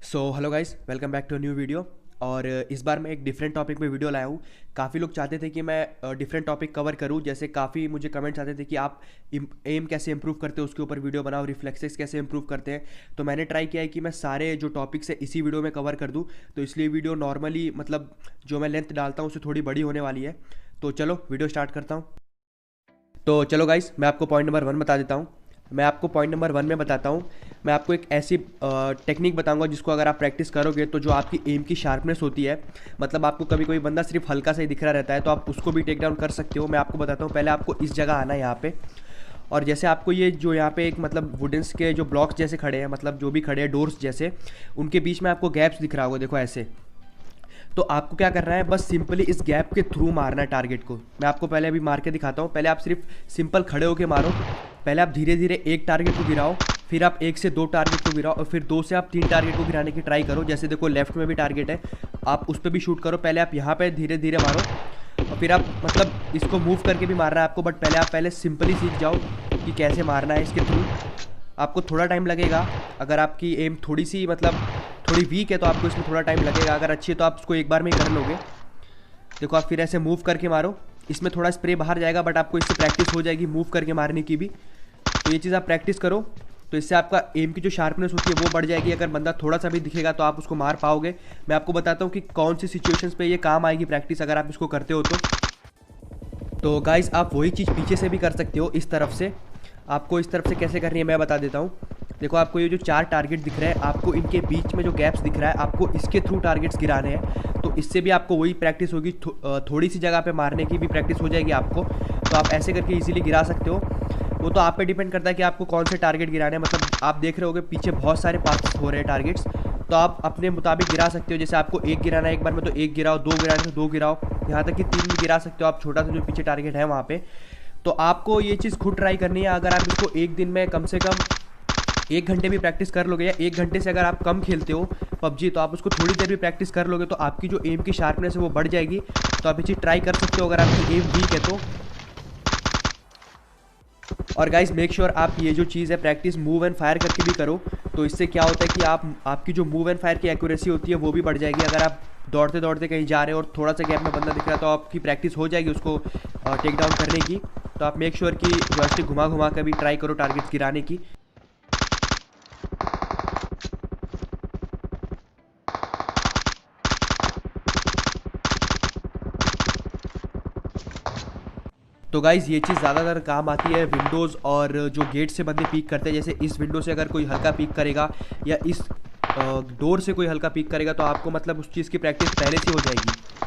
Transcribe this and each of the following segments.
So hello guys, welcome back to new video. और इस बार मैं एक डिफरेंट टॉपिक पे वीडियो लाया हूँ। काफ़ी लोग चाहते थे कि मैं डिफरेंट टॉपिक कवर करूँ। जैसे काफ़ी मुझे कमेंट्स आते थे कि आप एम कैसे इंप्रूव करते हो, उसके ऊपर वीडियो बनाओ, रिफ्लेक्सेस कैसे इंप्रूव करते हैं। तो मैंने ट्राई किया है कि मैं सारे जो टॉपिक्स है इसी वीडियो में कवर कर दूँ। तो इसलिए वीडियो नॉर्मली मतलब जो मैं लेंथ डालता हूँ उससे थोड़ी बड़ी होने वाली है। तो चलो वीडियो स्टार्ट करता हूँ। तो चलो गाइस, मैं आपको पॉइंट नंबर 1 बता देता हूँ। मैं आपको पॉइंट नंबर 1 में बताता हूँ। मैं आपको एक ऐसी टेक्निक बताऊंगा जिसको अगर आप प्रैक्टिस करोगे तो जो आपकी एम की शार्पनेस होती है, मतलब आपको कभी कोई बंदा सिर्फ हल्का सा ही दिख रहा रहता है तो आप उसको भी टेक डाउन कर सकते हो। मैं आपको बताता हूँ। पहले आपको इस जगह आना है यहाँ पे। और जैसे आपको ये जो यहाँ पे एक मतलब वुडन्स के जो ब्लॉक्स जैसे खड़े हैं, मतलब जो भी खड़े हैं डोर्स जैसे, उनके बीच में आपको गैप्स दिख रहा होगा, देखो ऐसे। तो आपको क्या करना है, बस सिंपली इस गैप के थ्रू मारना है टारगेट को। मैं आपको पहले अभी मार के दिखाता हूँ। पहले आप सिर्फ सिंपल खड़े होके मारो। पहले आप धीरे धीरे एक टारगेट को गिराओ, फिर आप एक से दो टारगेट को गिराओ, और फिर दो से आप तीन टारगेट को गिराने की ट्राई करो। जैसे देखो लेफ्ट में भी टारगेट है, आप उस पर भी शूट करो। पहले आप यहाँ पे धीरे धीरे मारो, और फिर आप मतलब इसको मूव करके भी मारना है आपको, बट पहले आप पहले सिंपली सीख जाओ कि कैसे मारना है इसके थ्रू। आपको थोड़ा टाइम लगेगा। अगर आपकी एम थोड़ी सी मतलब थोड़ी वीक है तो आपको इसमें थोड़ा टाइम लगेगा। अगर अच्छी है तो आप इसको एक बार में ही कर लोगे। देखो आप फिर ऐसे मूव करके मारो। इसमें थोड़ा स्प्रे बाहर जाएगा, बट आपको इससे प्रैक्टिस हो जाएगी मूव करके मारने की भी। तो ये चीज़ आप प्रैक्टिस करो, तो इससे आपका एम की जो शार्पनेस होती है वो बढ़ जाएगी। अगर बंदा थोड़ा सा भी दिखेगा तो आप उसको मार पाओगे। मैं आपको बताता हूँ कि कौन सी सिचुएशंस पे ये काम आएगी प्रैक्टिस, अगर आप इसको करते हो तो गाइस आप वही चीज़ पीछे से भी कर सकते हो, इस तरफ से। आपको इस तरफ से कैसे करनी है मैं बता देता हूँ। देखो आपको ये जो चार टारगेट दिख रहे हैं, आपको इनके बीच में जो गैप्स दिख रहा है, आपको इसके थ्रू टारगेट्स गिराने हैं। तो इससे भी आपको वही प्रैक्टिस होगी। थोड़ी सी जगह पे मारने की भी प्रैक्टिस हो जाएगी आपको। तो आप ऐसे करके इजीली गिरा सकते हो। वो तो आप पे डिपेंड करता है कि आपको कौन से टारगेट गिराने हैं। मतलब आप देख रहे होगे पीछे बहुत सारे पास हो रहे हैं टारगेट्स, तो आप अपने मुताबिक गिरा सकते हो। जैसे आपको एक गिराना है एक बार में तो एक गिराओ, दो गिराना है तो दो गिराओ, यहाँ तक कि तीन भी गिरा सकते हो आप, छोटा सा जो पीछे टारगेट है वहाँ पे। तो आपको ये चीज़ खुद ट्राई करनी है। अगर आप इसको एक दिन में कम से कम 1 घंटे भी प्रैक्टिस कर लोगे, या 1 घंटे से अगर आप कम खेलते हो पबजी तो आप उसको थोड़ी देर भी प्रैक्टिस कर लोगे, तो आपकी जो एम की शार्पनेस है वो बढ़ जाएगी। तो आप ये चीज़ ट्राई कर सकते हो अगर आपकी एम वीक है तो। और गाइस मेक श्योर आप ये जो चीज़ है प्रैक्टिस मूव एंड फायर करके भी करो। तो इससे क्या होता है कि आपकी जो मूव एंड फायर की एक्यूरेसी होती है वो भी बढ़ जाएगी। अगर आप दौड़ते दौड़ते कहीं जा रहे हो और थोड़ा सा गैप में बंदा दिख रहा है तो आपकी प्रैक्टिस हो जाएगी उसको टेक डाउन करने की। तो आप मेक श्योर कि जॉयस्टिक घुमा घुमा कर भी ट्राई करो टारगेट गिराने की। तो गाइज़ ये चीज़ ज़्यादातर काम आती है विंडोज़ और जो गेट से बंदे पीक करते हैं। जैसे इस विंडो से अगर कोई हल्का पीक करेगा, या इस डोर से कोई हल्का पीक करेगा, तो आपको मतलब उस चीज़ की प्रैक्टिस पहले से हो जाएगी।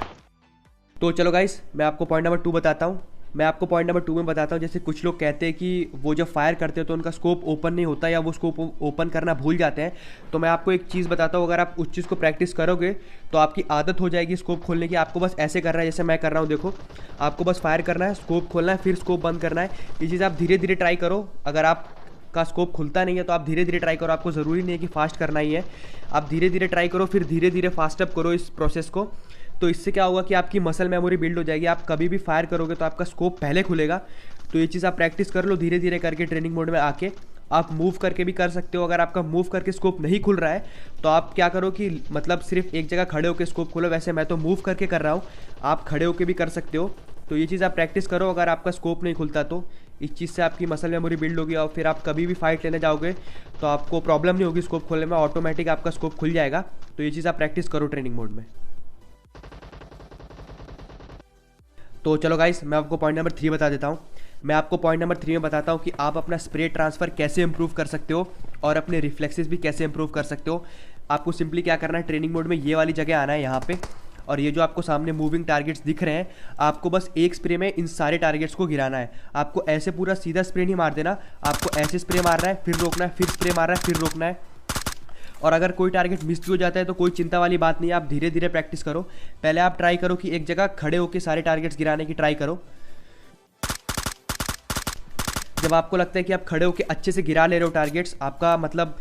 तो चलो गाइस मैं आपको पॉइंट नंबर 2 बताता हूँ। मैं आपको पॉइंट नंबर 2 में बताता हूँ। जैसे कुछ लोग कहते हैं कि वो जब फायर करते हैं तो उनका स्कोप ओपन नहीं होता, या वो स्कोप ओपन करना भूल जाते हैं। तो मैं आपको एक चीज़ बताता हूँ, अगर आप उस चीज़ को प्रैक्टिस करोगे तो आपकी आदत हो जाएगी स्कोप खोलने की। आपको बस ऐसे करना है जैसे मैं कर रहा हूँ, देखो। आपको बस फायर करना है, स्कोप खोलना है, फिर स्कोप बंद करना है। ये चीज़ आप धीरे धीरे ट्राई करो। अगर आप का स्कोप खुलता नहीं है तो आप धीरे धीरे ट्राई करो। आपको ज़रूरी नहीं है कि फास्ट करना ही है, आप धीरे धीरे ट्राई करो, फिर धीरे धीरे फास्ट अप करो इस प्रोसेस को। तो इससे क्या होगा कि आपकी मसल मेमोरी बिल्ड हो जाएगी। आप कभी भी फायर करोगे तो आपका स्कोप पहले खुलेगा। तो ये चीज़ आप प्रैक्टिस कर लो धीरे धीरे करके। ट्रेनिंग मोड में आके आप मूव करके भी कर सकते हो। अगर आपका मूव करके स्कोप नहीं खुल रहा है तो आप क्या करो कि मतलब सिर्फ एक जगह खड़े होकर स्कोप खोलो। वैसे मैं तो मूव करके कर रहा हूँ, आप खड़े होकर भी कर सकते हो। तो ये चीज़ आप प्रैक्टिस करो। अगर आपका स्कोप नहीं खुलता तो इस चीज़ से आपकी मसल मेमोरी बिल्ड होगी, और फिर आप कभी भी फाइट लेने जाओगे तो आपको प्रॉब्लम नहीं होगी स्कोप खोलने में, ऑटोमेटिक आपका स्कोप खुल जाएगा। तो ये चीज़ आप प्रैक्टिस करो ट्रेनिंग मोड में। तो चलो गाइस मैं आपको पॉइंट नंबर 3 बता देता हूँ। मैं आपको पॉइंट नंबर 3 में बताता हूँ कि आप अपना स्प्रे ट्रांसफ़र कैसे इंप्रूव कर सकते हो, और अपने रिफ्लेक्सेस भी कैसे इंप्रूव कर सकते हो। आपको सिंपली क्या करना है, ट्रेनिंग मोड में ये वाली जगह आना है यहाँ पे, और ये जो आपको सामने मूविंग टारगेट्स दिख रहे हैं, आपको बस एक स्प्रे में इन सारे टारगेट्स को गिराना है। आपको ऐसे पूरा सीधा स्प्रे नहीं मार देना, आपको ऐसे स्प्रे मारना है, फिर रोकना है, फिर स्प्रे मारना है, फिर रोकना है। और अगर कोई टारगेट मिस भी हो जाता है तो कोई चिंता वाली बात नहीं है, आप धीरे धीरे प्रैक्टिस करो। पहले आप ट्राई करो कि एक जगह खड़े होकर सारे टारगेट्स गिराने की ट्राई करो। जब आपको लगता है कि आप खड़े होकर अच्छे से गिरा ले रहे हो टारगेट्स, आपका मतलब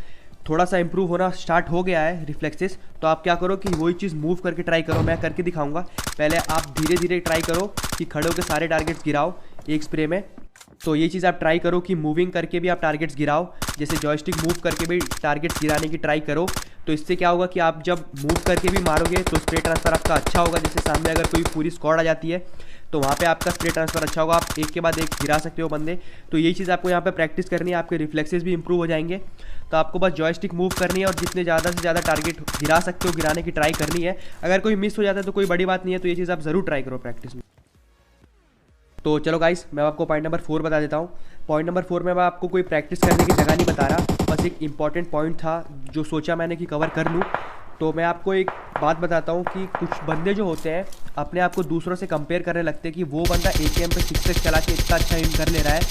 थोड़ा सा इंप्रूव होना स्टार्ट हो गया है रिफ्लेक्सेस, तो आप क्या करो कि वही चीज़ मूव करके ट्राई करो। मैं करके दिखाऊंगा। पहले आप धीरे धीरे ट्राई करो कि खड़े होकर सारे टारगेट्स गिराओ एक स्प्रे में। तो ये चीज़ आप ट्राई करो कि मूविंग करके भी आप टारगेट्स गिराओ। जैसे जॉयस्टिक मूव करके भी टारगेट्स गिराने की ट्राई करो। तो इससे क्या होगा कि आप जब मूव करके भी मारोगे तो स्प्रे ट्रांसफ़र आपका अच्छा होगा। जैसे सामने अगर कोई पूरी स्क्वाड आ जाती है तो वहाँ पे आपका स्प्रे ट्रांसफ़र अच्छा होगा, आप एक के बाद एक गिरा सकते हो बंदे। तो यही चीज़ आपको यहाँ पे प्रैक्टिस करनी है, आपके रिफ्लेक्सेस भी इंप्रूव हो जाएंगे। तो आपको बस जॉयस्टिक मूव करनी है और जितने ज़्यादा से ज़्यादा टारगेट गिरा सकते हो गिराने की ट्राई करनी है। अगर कोई मिस हो जाता है तो कोई बड़ी बात नहीं है, तो ये चीज़ आप ज़रूर ट्राई करो प्रैक्टिस में। तो चलो गाइस, मैं आपको पॉइंट नंबर 4 बता देता हूँ। पॉइंट नंबर 4 में मैं आपको कोई प्रैक्टिस करने की जगह नहीं बता रहा, बस एक इंपॉर्टेंट पॉइंट था जो सोचा मैंने कि कवर कर लूँ। तो मैं आपको एक बात बताता हूँ कि कुछ बंदे जो होते हैं अपने आप को दूसरों से कंपेयर करने लगते हैं कि वो बंदा AKM पे 6x चला के इतना अच्छा एम कर ले रहा है,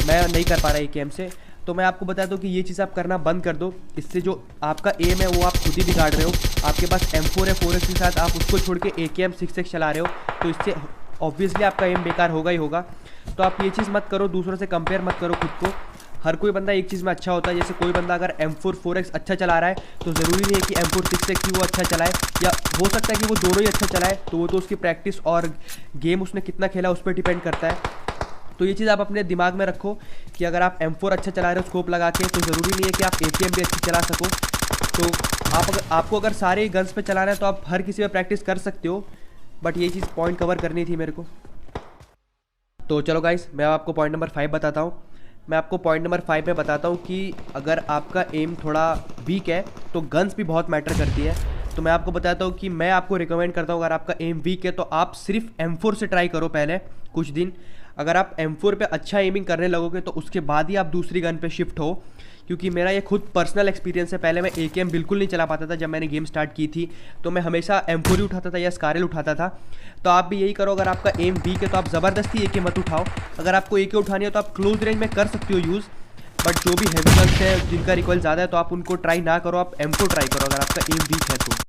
मैं नहीं कर पा रहा AKM से। तो मैं आपको बता दूँ कि ये चीज़ आप करना बंद कर दो। इससे जो आपका एम है वो आप खुद ही बिगाड़ रहे हो। आपके पास M4 है, 4x के साथ आप उसको छोड़ के AKM 6x चला रहे हो, तो इससे ऑब्वियसली आपका एम बेकार होगा ही होगा। तो आप ये चीज़ मत करो, दूसरों से कंपेयर मत करो खुद को। हर कोई बंदा एक चीज़ में अच्छा होता है। जैसे कोई बंदा अगर M4 4x अच्छा चला रहा है तो ज़रूरी नहीं है कि M4 6x ही वो अच्छा चलाए, या हो सकता है कि वो दोनों ही अच्छा चलाए। तो वो तो उसकी प्रैक्टिस और गेम उसने कितना खेला उस पर डिपेंड करता है। तो ये चीज़ आप अपने दिमाग में रखो कि अगर आप M4 अच्छा चला रहे हो स्कोप लगा के, तो ज़रूरी नहीं है कि आप AKM भी अच्छी चला सको। तो आपको अगर सारे गन्स पे चलाना है तो आप हर किसी पे प्रैक्टिस कर सकते हो, बट ये चीज़ पॉइंट कवर करनी थी मेरे को। तो चलो गाइस, मैं आपको पॉइंट नंबर 5 बताता हूँ। मैं आपको पॉइंट नंबर 5 में बताता हूँ कि अगर आपका एम थोड़ा वीक है तो गन्स भी बहुत मैटर करती है। तो मैं आपको बताता हूँ कि मैं आपको रिकमेंड करता हूँ, अगर आपका एम वीक है तो आप सिर्फ M4 से ट्राई करो पहले कुछ दिन। अगर आप M4 पे अच्छा एमिंग करने लगोगे तो उसके बाद ही आप दूसरी गन पे शिफ्ट हो, क्योंकि मेरा ये खुद पर्सनल एक्सपीरियंस है। पहले मैं AKM बिल्कुल नहीं चला पाता था जब मैंने गेम स्टार्ट की थी, तो मैं हमेशा M4 ही उठाता था या स्कारल उठाता था। तो आप भी यही करो, अगर आपका एम वीक है तो आप ज़बरदस्ती AK मत उठाओ। अगर आपको AK उठानी है तो आप क्लोज रेंज में कर सकते हो यूज़, बट जो भी हैवी गन्स है जिनका रिकॉइल ज़्यादा है तो आप उनको ट्राई ना करो, आप M4 ट्राई करो अगर आपका एम वीक है तो।